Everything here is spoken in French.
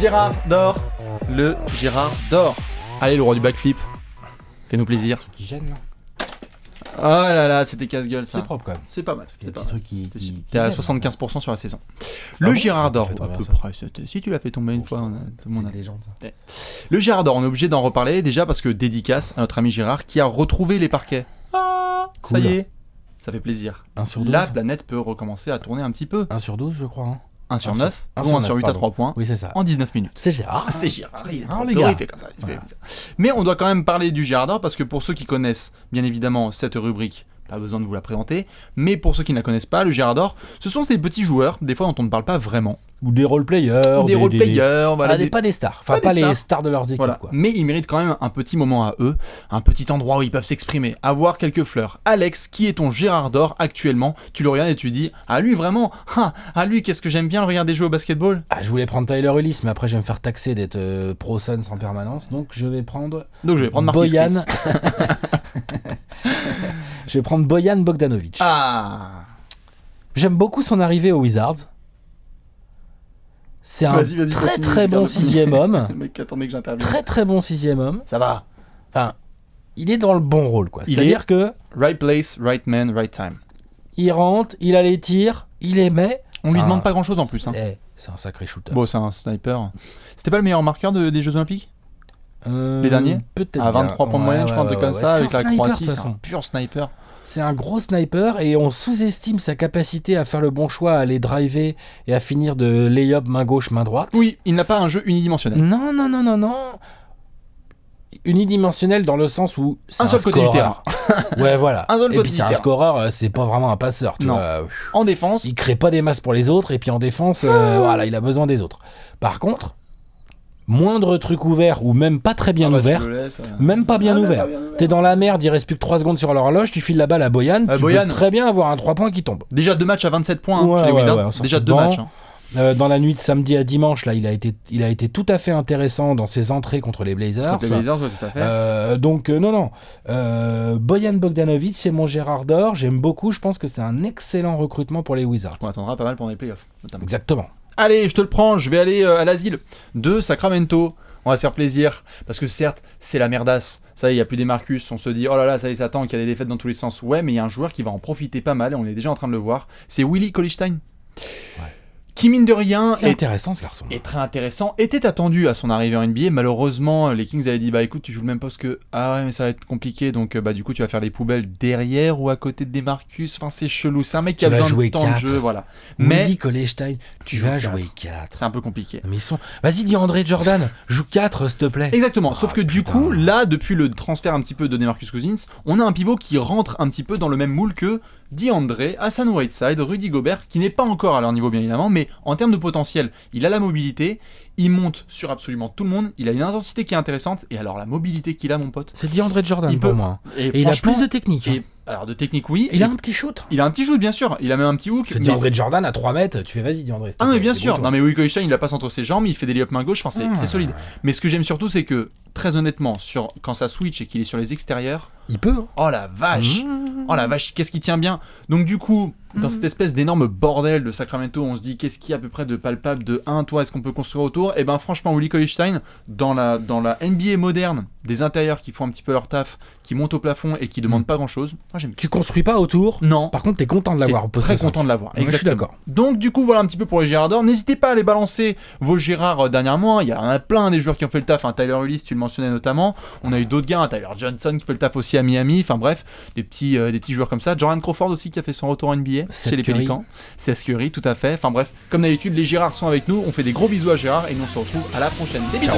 Gérard d'or. Le Gérard d'or. Allez, le roi du backflip. Fais-nous plaisir. Qui gêne là. Oh là là, c'était casse-gueule ça. C'est propre quand même. C'est pas mal. C'est pas un truc qui T'es à 75% sur la saison. Le Gérard d'or, à peu près. Si tu l'as fait tomber une fois, tout le monde a. Légende. Le Gérard d'or, on est obligé d'en reparler déjà parce que dédicace à notre ami Gérard qui a retrouvé les parquets. Ah, Cool. ça y est. Ça fait plaisir. 1 sur 12. La planète peut recommencer à tourner un petit peu. 1 sur 12, je crois. Hein. 1 sur 9, un ou sur 1 sur 8 à pardon. 3 points Oui, c'est ça. en 19 minutes. C'est Gérard. Ah, c'est Gérard, il est trop les torride, gars. comme ça. Voilà. Mais on doit quand même parler du Gérard d'or parce que pour ceux qui connaissent bien évidemment cette rubrique, pas besoin de vous la présenter, mais pour ceux qui ne la connaissent pas, le Gérard d'or, ce sont ces petits joueurs, des fois dont on ne parle pas vraiment. Ou des roleplayers. Des roleplayers, voilà. Pas des stars. Enfin, pas les stars de leurs équipes, Voilà. quoi. Mais ils méritent quand même un petit moment à eux, un petit endroit où ils peuvent s'exprimer, avoir quelques fleurs. Alex, qui est ton Gérard d'or actuellement? Tu le regardes et tu dis, ah lui vraiment, ah lui qu'est-ce que j'aime bien le regarder jouer au basketball. Ah, je voulais prendre Tyler Ulis, mais après je vais me faire taxer d'être pro Suns en permanence, donc je vais prendre. Donc je vais prendre Marquis Bojan. Chris. Je vais prendre Bojan Bogdanovic. Ah. J'aime beaucoup son arrivée aux Wizards. C'est un Vas-y, très continue, très bon Ricardo. sixième homme. Le mec attendait que j'intervienne. Très très bon sixième homme. Ça va. Enfin, il est dans le bon rôle, quoi. Il C'est-à-dire est- que Right place, right man, right time. il rentre, il a les tirs, il les met. On lui demande pas grand chose en plus. Hein. C'est un sacré shooter. Bon, c'est un sniper. C'était pas le meilleur marqueur des Jeux Olympiques les derniers Peut-être à 23 points de moyenne, je crois, un truc comme ça, avec la Croatie, de toute c'est un façon. pur sniper. C'est un gros sniper et on sous-estime sa capacité à faire le bon choix, à aller driver et à finir de lay-up main gauche, main droite. Oui, il n'a pas un jeu unidimensionnel. Non. Unidimensionnel dans le sens où c'est Un seul côté du terrain. Ouais, voilà. Un seul Et côté puis du c'est un terrain. scoreur, c'est pas vraiment un passeur, tu Non. vois. En défense, Il crée pas des masses pour les autres et puis en défense, voilà, il a besoin des autres. Par contre, moindre truc ouvert ou même pas très bien ouvert, même pas bien ouvert. T'es dans la merde, il reste plus que 3 secondes sur l'horloge, tu files la balle à Bojan, tu Bojan. peux très bien avoir un 3 points qui tombe. Déjà 2 matchs à 27 points Ouais, chez les ouais, Wizards. ouais, en sortie Déjà de 2 banc. matchs. Hein. Dans la nuit de samedi à dimanche, là, il a été tout à fait intéressant dans ses entrées contre les Blazers. Contre les Blazers, ouais, tout à fait. Non. Bojan Bogdanovic, c'est mon Gérard d'or. J'aime beaucoup. Je pense que c'est un excellent recrutement pour les Wizards. On attendra pas mal pendant les playoffs, notamment. Exactement. Allez, je te le prends, je vais aller à l'asile de Sacramento. On va se faire plaisir, parce que certes, c'est la merdasse. Ça y est, il n'y a plus des Marcus, on se dit, oh là là, ça y est, ça attend, qu'il y a des défaites dans tous les sens. Ouais, mais il y a un joueur qui va en profiter pas mal, et on est déjà en train de le voir. C'est Willie Cauley-Stein. Ouais. Qui, mine de rien, Il est intéressant, ce garçon. est très intéressant, était attendu à son arrivée en NBA. Malheureusement, les Kings avaient dit, bah écoute, tu joues le même poste que... Ah ouais, mais ça va être compliqué, donc bah du coup, tu vas faire les poubelles derrière ou à côté de Demarcus. Enfin, c'est chelou, c'est un mec qui a vas besoin de jouer temps de 4. jeu, voilà. Mais Willie Cauley-Stein, tu joues vas 4. jouer 4. c'est un peu compliqué. Mais ils sont... Vas-y, dis André Jordan, joue 4, s'il te plaît. Exactement, sauf que du putain. coup, là, depuis le transfert un petit peu de DeMarcus Cousins, on a un pivot qui rentre un petit peu dans le même moule que DeAndre, Hassan Whiteside, Rudy Gobert, qui n'est pas encore à leur niveau bien évidemment, mais en termes de potentiel, il a la mobilité, il monte sur absolument tout le monde, il a une intensité qui est intéressante, et alors la mobilité qu'il a, mon pote, C'est DeAndre Jordan il pour peut- moi. et, Et il a franchement, plus de technique. hein. alors de technique oui, Il a et- un petit shoot. il a un petit shoot bien sûr, il a même un petit hook, C'est mais DeAndre Jordan à 3 mètres, tu fais vas-y DeAndre. s'il te ah mais plaît, bien sûr, débrouille-toi. non mais Willie Cauley-Stein il a passe entre ses jambes, il fait des lay-up main gauche, enfin c'est solide. Mais ce que j'aime surtout c'est que, très honnêtement, quand ça switch et qu'il est sur les extérieurs, Il peut. hein. oh la vache, oh la vache, qu'est-ce qui tient bien. Donc du coup, dans cette espèce d'énorme bordel de Sacramento, on se dit qu'est-ce qu'il y a à peu près de palpable de 1, toi, est-ce qu'on peut construire autour? Et ben franchement, Willie Cauley-Stein, dans la NBA moderne, des intérieurs qui font un petit peu leur taf, qui montent au plafond et qui demandent pas grand-chose, moi j'aime bien. Tu construis pas autour. Non, Par contre, t'es content de l'avoir c'est posté. très cinq. content de l'avoir. Ouais, je suis Exactement. d'accord. Donc du coup voilà un petit peu pour les Gérard d'or. N'hésitez pas à aller balancer vos Gérards dernièrement. Il y en a plein des joueurs qui ont fait le taf. Tyler Ulis, tu le mentionnais notamment. On a eu d'autres gars, Tyler Johnson qui fait le taf aussi à Miami. Enfin bref, des petits joueurs comme ça. Jordan Crawford aussi qui a fait son retour en NBA Seth chez les Curry. Pélicans. Seth Curry, tout à fait. Enfin bref, comme d'habitude, les Gérards sont avec nous. On fait des gros bisous à Gérard et nous on se retrouve à la prochaine. Des bisous.